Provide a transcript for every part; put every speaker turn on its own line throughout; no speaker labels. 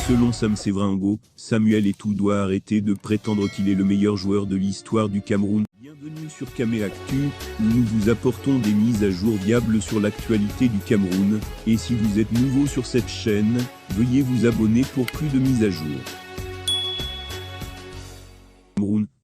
Selon Sam Sevringo, Samuel Eto'o doit arrêter de prétendre qu'il est le meilleur joueur de l'histoire du Cameroun. Bienvenue sur Camé Actu, où nous vous apportons des mises à jour viables sur l'actualité du Cameroun, et si vous êtes nouveau sur cette chaîne, veuillez vous abonner pour plus de mises à jour.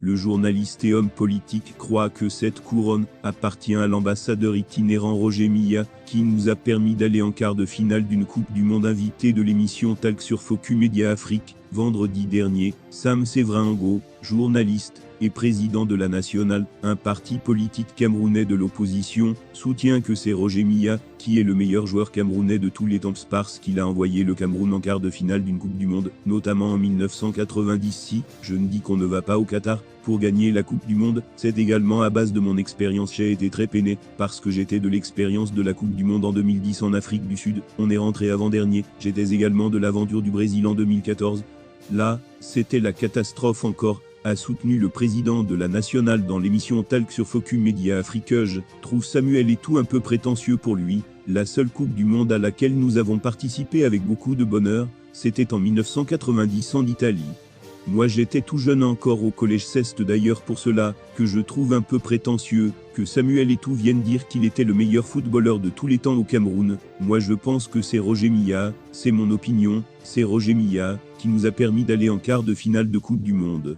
Le journaliste et homme politique croit que cette couronne appartient à l'ambassadeur itinérant Roger Milla, qui nous a permis d'aller en quart de finale d'une Coupe du Monde, invité de l'émission Talk sur Focus Média Afrique, vendredi dernier. Sam Sevringo, journaliste et président de la Nationale, un parti politique camerounais de l'opposition, soutient que c'est Roger Milla qui est le meilleur joueur camerounais de tous les temps parce qu'il a envoyé le Cameroun en quart de finale d'une Coupe du Monde, notamment en 1990. Si je ne dis qu'on ne va pas au Qatar pour gagner la Coupe du Monde, c'est également à base de mon expérience. J'ai été très peiné, parce que j'étais de l'expérience de la Coupe du Monde en 2010 en Afrique du Sud, on est rentré avant-dernier, j'étais également de l'aventure du Brésil en 2014. Là, c'était la catastrophe encore, a soutenu le président de la Nationale dans l'émission Talk sur Focus Média Afrique. Je trouve Samuel Eto'o un peu prétentieux pour lui. La seule Coupe du Monde à laquelle nous avons participé avec beaucoup de bonheur, c'était en 1990 en Italie. Moi j'étais tout jeune encore au collège, c'est d'ailleurs pour cela que je trouve un peu prétentieux que Samuel Eto'o vienne dire qu'il était le meilleur footballeur de tous les temps au Cameroun. Moi je pense que c'est Roger Milla, c'est mon opinion, c'est Roger Milla qui nous a permis d'aller en quart de finale de Coupe du Monde.